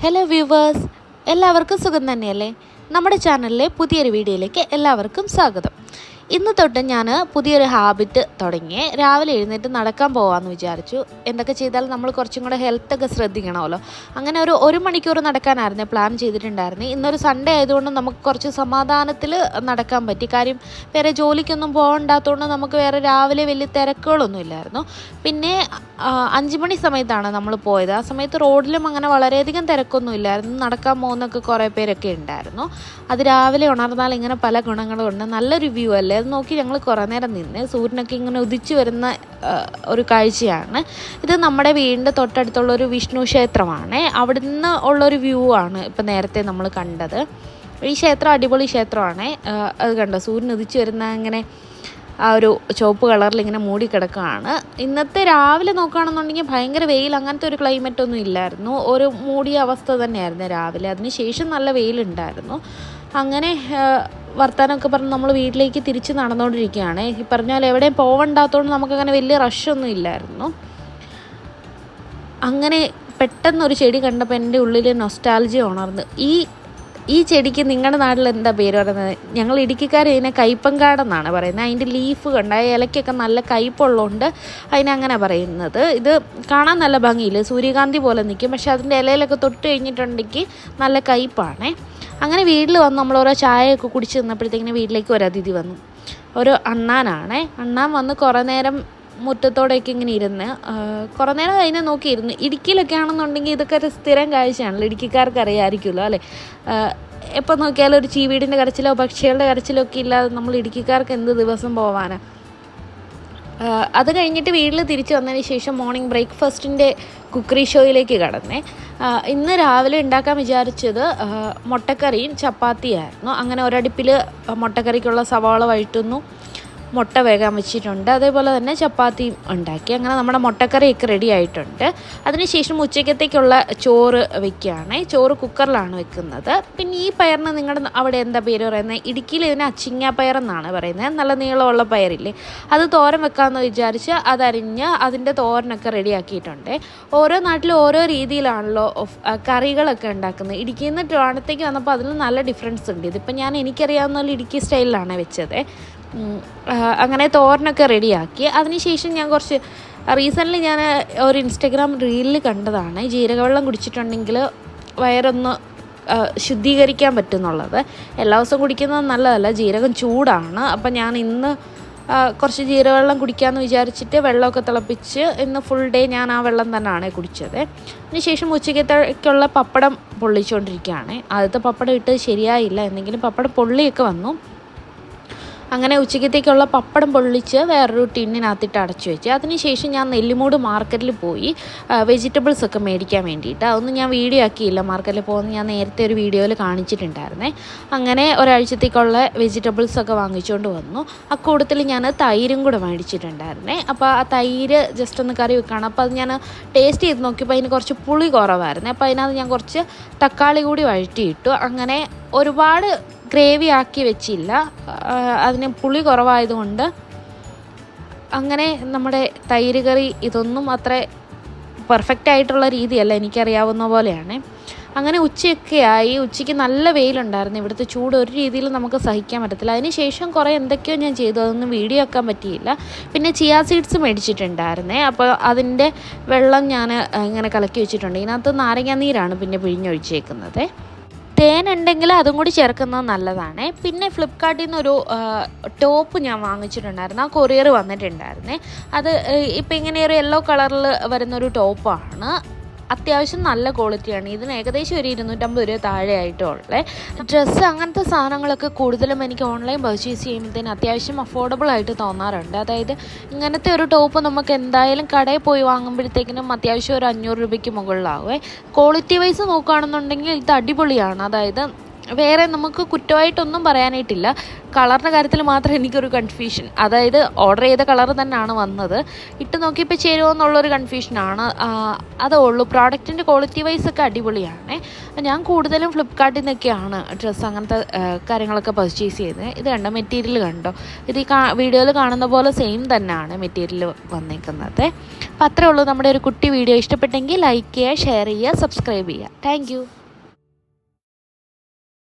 Hello viewers, എല്ലാവർക്കും സുഖം തന്നെയല്ലേ? നമ്മുടെ ചാനലിലെ പുതിയൊരു വീഡിയോയിലേക്ക് എല്ലാവർക്കും സ്വാഗതം. ഇന്ന് തൊട്ട് ഞാൻ പുതിയൊരു ഹാബിറ്റ് തുടങ്ങി. രാവിലെ എഴുന്നേറ്റ് നടക്കാൻ പോകാമെന്ന് വിചാരിച്ചു. എന്തൊക്കെ ചെയ്താലും നമ്മൾ കുറച്ചും കൂടെ ഹെൽത്തൊക്കെ ശ്രദ്ധിക്കണമല്ലോ. അങ്ങനെ ഒരു മണിക്കൂർ നടക്കാനായിരുന്നു പ്ലാൻ ചെയ്തിട്ടുണ്ടായിരുന്നു. ഇന്നൊരു സൺഡേ ആയതുകൊണ്ട് നമുക്ക് കുറച്ച് സമാധാനത്തിൽ നടക്കാൻ പറ്റി. കാര്യം വേറെ ജോലിക്കൊന്നും പോകണ്ടാത്തതുകൊണ്ട് നമുക്ക് വേറെ രാവിലെ വലിയ തിരക്കുകളൊന്നും ഇല്ലായിരുന്നു. പിന്നെ 5 മണി സമയത്താണ് നമ്മൾ പോയത്. ആ സമയത്ത് റോഡിലും അങ്ങനെ വളരെയധികം തിരക്കൊന്നും ഇല്ലായിരുന്നു. നടക്കാൻ പോകുന്നൊക്കെ കുറേ പേരൊക്കെ ഉണ്ടായിരുന്നു. അത് രാവിലെ ഉണർന്നാൽ ഇങ്ങനെ പല ഗുണങ്ങളും ഉണ്ട്. നല്ലൊരു വ്യൂ അല്ലേ? അത് നോക്കി ഞങ്ങൾ കുറേ നേരം നിന്ന്. സൂര്യനൊക്കെ ഇങ്ങനെ ഉദിച്ചു വരുന്ന ഒരു കാഴ്ചയാണ് ഇത്. നമ്മുടെ വീടിൻ്റെ തൊട്ടടുത്തുള്ളൊരു വിഷ്ണു ക്ഷേത്രമാണ്. അവിടുന്ന് ഉള്ളൊരു വ്യൂ ആണ് ഇപ്പം നേരത്തെ നമ്മൾ കണ്ടത്. ഈ ക്ഷേത്രം അടിപൊളി ക്ഷേത്രമാണ്. അത് കണ്ടോ, സൂര്യൻ ഉദിച്ചു വരുന്ന അങ്ങനെ ആ ഒരു ചുവപ്പ് കളറിൽ ഇങ്ങനെ മൂടിക്കിടക്കുകയാണ്. ഇന്നത്തെ രാവിലെ നോക്കുകയാണെന്നുണ്ടെങ്കിൽ ഭയങ്കര വെയിൽ, അങ്ങനത്തെ ഒരു ക്ലൈമറ്റ് ഒന്നും ഇല്ലായിരുന്നു. ഒരു മൂടിയ അവസ്ഥ തന്നെയായിരുന്നു രാവിലെ. അതിന് ശേഷം നല്ല വെയിലുണ്ടായിരുന്നു. അങ്ങനെ വർത്താനമൊക്കെ പറഞ്ഞ് നമ്മൾ വീട്ടിലേക്ക് തിരിച്ച് നടന്നുകൊണ്ടിരിക്കുകയാണ്. ഈ പറഞ്ഞാൽ എവിടെയും പോകണ്ടാത്തതുകൊണ്ട് നമുക്കങ്ങനെ വലിയ റഷൊന്നും ഇല്ലായിരുന്നു. അങ്ങനെ പെട്ടെന്നൊരു ചെടി കണ്ടപ്പോൾ എൻ്റെ ഉള്ളിൽ നൊസ്റ്റാൾജിയ ഉണർന്ന്. ഈ ചെടിക്ക് നിങ്ങളുടെ നാട്ടിൽ എന്താ പേര് പറയുന്നത്? ഞങ്ങൾ ഇടുക്കിക്കാർ ഇതിനെ കയ്പങ്കാടെന്നാണ് പറയുന്നത്. അതിൻ്റെ ലീഫ് കണ്ട ഇലയ്ക്കൊക്കെ നല്ല കയ്പുള്ളതുകൊണ്ട് അതിനങ്ങനെ പറയുന്നത്. ഇത് കാണാൻ നല്ല ഭംഗിയില്ല, സൂര്യകാന്തി പോലെ നിൽക്കും. പക്ഷേ അതിൻ്റെ ഇലയിലൊക്കെ തൊട്ട് കഴിഞ്ഞിട്ടുണ്ടെങ്കിൽ നല്ല കയ്പാണേ. അങ്ങനെ വീട്ടിൽ വന്ന് നമ്മൾ ഓരോ ചായയൊക്കെ കുടിച്ച് നിന്നപ്പോഴത്തേക്കിന് വീട്ടിലേക്ക് ഒരു അതിഥി വന്നു. ഒരു അണ്ണാനാണേ. അണ്ണാൻ വന്ന് കുറേ നേരം മുറ്റത്തോടെയൊക്കെ ഇങ്ങനെ ഇരുന്ന് കുറേ നേരം അതിനെ നോക്കിയിരുന്നു. ഇടുക്കിയിലൊക്കെ ആണെന്നുണ്ടെങ്കിൽ ഇതൊക്കെ ഒരു സ്ഥിരം കാഴ്ചയാണല്ലോ, ഇടുക്കിക്കാർക്ക് അറിയാമായിരിക്കുമല്ലോ അല്ലേ? എപ്പോൾ നോക്കിയാലും ഒരു ചീവീടിൻ്റെ കരച്ചിലോ പക്ഷികളുടെ കരച്ചിലോ ഒക്കെ ഇല്ലാതെ നമ്മൾ ഇടുക്കിക്കാർക്ക് എന്ത് ദിവസം പോവാനാണ്. അത് കഴിഞ്ഞിട്ട് വീട്ടിൽ തിരിച്ച് വന്നതിന് ശേഷം മോർണിംഗ് ബ്രേക്ക്ഫാസ്റ്റിൻ്റെ കുക്കറി ഷോയിലേക്ക് കടന്നേ. ഇന്ന് രാവിലെ ഉണ്ടാക്കാൻ വിചാരിച്ചത് മുട്ടക്കറിയും ചപ്പാത്തിയായിരുന്നു. അങ്ങനെ ഒരടുപ്പിൽ മുട്ടക്കറിക്കുള്ള സവാള വഴറ്റുന്നു, മുട്ട വേഗം വെച്ചിട്ടുണ്ട്. അതേപോലെ തന്നെ ചപ്പാത്തിയും ഉണ്ടാക്കി. അങ്ങനെ നമ്മുടെ മുട്ടക്കറിയൊക്കെ റെഡി ആയിട്ടുണ്ട്. അതിനുശേഷം ഉച്ചക്കത്തേക്കുള്ള ചോറ് വെക്കുകയാണ്. ചോറ് കുക്കറിലാണ് വെക്കുന്നത്. പിന്നെ ഈ പയറിന് നിങ്ങളുടെ അവിടെ എന്താ പേര് പറയുന്നത്? ഇടുക്കിയിൽ ഇതിന് അച്ചിങ്ങ പയറെന്നാണ് പറയുന്നത്. നല്ല നീളമുള്ള പയറില്ലേ, അത് തോരൻ വെക്കാമെന്ന് വിചാരിച്ച് അതരിഞ്ഞ് അതിൻ്റെ തോരനൊക്കെ റെഡിയാക്കിയിട്ടുണ്ട്. ഓരോ നാട്ടിലും ഓരോ രീതിയിലാണല്ലോ കറികളൊക്കെ ഉണ്ടാക്കുന്നത്. ഇടുക്കിയിൽ നിന്ന് ട്രിവാൻഡ്രത്തേക്ക് വന്നപ്പോൾ അതിൽ നല്ല ഡിഫറൻസ് ഉണ്ട്. ഇതിപ്പോൾ എനിക്കറിയാവുന്ന പോലെ ഇടുക്കി സ്റ്റൈലിലാണ് വെച്ചത്. അങ്ങനെ തോരനൊക്കെ റെഡിയാക്കി. അതിനുശേഷം ഞാൻ കുറച്ച് റീസെൻ്റ്ലി ഞാൻ ഒരു ഇൻസ്റ്റഗ്രാം റീലിൽ കണ്ടതാണ്, ജീരകവെള്ളം കുടിച്ചിട്ടുണ്ടെങ്കിൽ വയറൊന്ന് ശുദ്ധീകരിക്കാൻ പറ്റുന്നുള്ളത്. എല്ലാ ദിവസവും കുടിക്കുന്നത് നല്ലതല്ല, ജീരകം ചൂടാണ്. അപ്പം ഞാൻ ഇന്ന് കുറച്ച് ജീരകവെള്ളം കുടിക്കാമെന്ന് വിചാരിച്ചിട്ട് വെള്ളമൊക്കെ തിളപ്പിച്ച് ഇന്ന് ഫുൾ ഡേ ഞാൻ ആ വെള്ളം തന്നെയാണ് കുടിച്ചത്. അതിനുശേഷം ഉച്ചക്കത്തേക്കുള്ള പപ്പടം പൊള്ളിച്ചുകൊണ്ടിരിക്കുകയാണ്. ആദ്യത്തെ പപ്പടം ഇട്ട് ശരിയായില്ല, എന്തെങ്കിലും പപ്പടം പൊള്ളിയൊക്കെ വന്നു. അങ്ങനെ ഉച്ചക്കത്തേക്കുള്ള പപ്പടം പൊള്ളിച്ച് വേറൊരു ടിന്നിനകത്തിട്ട് അടച്ചു വെച്ച്. അതിനുശേഷം ഞാൻ നെല്ലിമൂട് മാർക്കറ്റിൽ പോയി വെജിറ്റബിൾസ് ഒക്കെ മേടിക്കാൻ വേണ്ടിയിട്ട്. അതൊന്നും ഞാൻ വീഡിയോ ആക്കിയില്ല. മാർക്കറ്റിൽ പോകുന്നത് ഞാൻ നേരത്തെ ഒരു വീഡിയോയിൽ കാണിച്ചിട്ടുണ്ടായിരുന്നേ. അങ്ങനെ ഒരാഴ്ചത്തേക്കുള്ള വെജിറ്റബിൾസൊക്കെ വാങ്ങിച്ചുകൊണ്ട് വന്നു. അക്കൂട്ടത്തിൽ ഞാൻ തൈരും കൂടെ മേടിച്ചിട്ടുണ്ടായിരുന്നേ. അപ്പോൾ ആ തൈര് ജസ്റ്റ് ഒന്ന് കറി വെക്കണം. അപ്പോൾ അത് ഞാൻ ടേസ്റ്റ് ചെയ്ത് നോക്കിയപ്പോൾ അതിന് കുറച്ച് പുളി കുറവായിരുന്നു. അപ്പോൾ അതിനകത്ത് ഞാൻ കുറച്ച് തക്കാളി കൂടി വഴറ്റിയിട്ടു. അങ്ങനെ ഒരുപാട് ഗ്രേവി ആക്കി വെച്ചില്ല, അതിന് പുളി കുറവായതുകൊണ്ട്. അങ്ങനെ നമ്മുടെ തൈര് കറി ഇതൊന്നും അത്ര പെർഫെക്റ്റ് ആയിട്ടുള്ള രീതിയല്ല, എനിക്കറിയാവുന്ന പോലെയാണ്. അങ്ങനെ ഉച്ചയൊക്കെ ആയി. ഉച്ചയ്ക്ക് നല്ല വെയിലുണ്ടായിരുന്നു. ഇവിടുത്തെ ചൂട് ഒരു രീതിയിൽ നമുക്ക് സഹിക്കാൻ പറ്റത്തില്ല. അതിനുശേഷം കുറേ എന്തൊക്കെയോ ഞാൻ ചെയ്തു, അതൊന്നും വീഡിയോ ആക്കാൻ പറ്റിയില്ല. പിന്നെ ചിയാ സീഡ്സ് മേടിച്ചിട്ടുണ്ടായിരുന്നേ. അപ്പോൾ അതിൻ്റെ വെള്ളം ഞാൻ ഇങ്ങനെ കലക്കി വെച്ചിട്ടുണ്ട്. ഇതിനകത്ത് നാരങ്ങാനീരാണ് പിന്നെ പിഴിഞ്ഞൊഴിച്ചേക്കുന്നത്. തേനുണ്ടെങ്കിൽ അതും കൂടി ചേർക്കുന്നത് നല്ലതാണ്. പിന്നെ ഫ്ലിപ്കാർട്ടിൽ നിന്നൊരു ടോപ്പ് ഞാൻ വാങ്ങിച്ചിട്ടുണ്ടായിരുന്നു. ആ കൊറിയർ വന്നിട്ടുണ്ടായിരുന്നേ. അത് ഇപ്പം ഇങ്ങനെ ഒരു യെല്ലോ കളറിൽ വരുന്നൊരു ടോപ്പാണ്. അത്യാവശ്യം നല്ല ക്വാളിറ്റിയാണ്. ഇതിന് ഏകദേശം ഒരു 250 രൂപ താഴെ ആയിട്ടുള്ളേ. ഡ്രസ്സ് അങ്ങനത്തെ സാധനങ്ങളൊക്കെ കൂടുതലും എനിക്ക് ഓൺലൈൻ പർച്ചേസ് ചെയ്യുമ്പോഴത്തേന് അത്യാവശ്യം അഫോർഡബിൾ ആയിട്ട് തോന്നാറുണ്ട്. അതായത് ഇങ്ങനത്തെ ഒരു ടോപ്പ് നമുക്ക് എന്തായാലും കടയിൽ പോയി വാങ്ങുമ്പോഴത്തേക്കിനും അത്യാവശ്യം ഒരു 500 രൂപയ്ക്ക് മുകളിലാവേ. ക്വാളിറ്റി വൈസ് നോക്കുകയാണെന്നുണ്ടെങ്കിൽ ഇത് അടിപൊളിയാണ്. അതായത് വേറെ നമുക്ക് കുറ്റമായിട്ടൊന്നും പറയാനായിട്ടില്ല. കളറിൻ്റെ കാര്യത്തിൽ മാത്രം എനിക്കൊരു കൺഫ്യൂഷൻ, അതായത് ഓർഡർ ചെയ്ത കളർ തന്നെയാണ് വന്നത്, ഇട്ട് നോക്കിയപ്പോൾ ചേരുമോ എന്നുള്ളൊരു കൺഫ്യൂഷനാണ്. അതേ ഉള്ളൂ. പ്രോഡക്റ്റിൻ്റെ ക്വാളിറ്റി വൈസ് ഒക്കെ അടിപൊളിയാണ്. ഞാൻ കൂടുതലും ഫ്ലിപ്കാർട്ടിൽ നിന്നൊക്കെയാണ് ഡ്രസ്സ് അങ്ങനത്തെ കാര്യങ്ങളൊക്കെ പർച്ചേസ് ചെയ്തത്. ഇത് കണ്ടോ, മെറ്റീരിയൽ കണ്ടോ, ഇത് ഈ വീഡിയോയിൽ കാണുന്ന പോലെ സെയിം തന്നെയാണ് മെറ്റീരിയൽ വന്നേക്കുന്നത്. അപ്പോൾ അത്രേ ഉള്ളൂ നമ്മുടെ ഒരു കുട്ടി വീഡിയോ. ഇഷ്ടപ്പെട്ടെങ്കിൽ ലൈക്ക് ചെയ്യുക, ഷെയർ ചെയ്യുക, സബ്സ്ക്രൈബ് ചെയ്യുക. താങ്ക്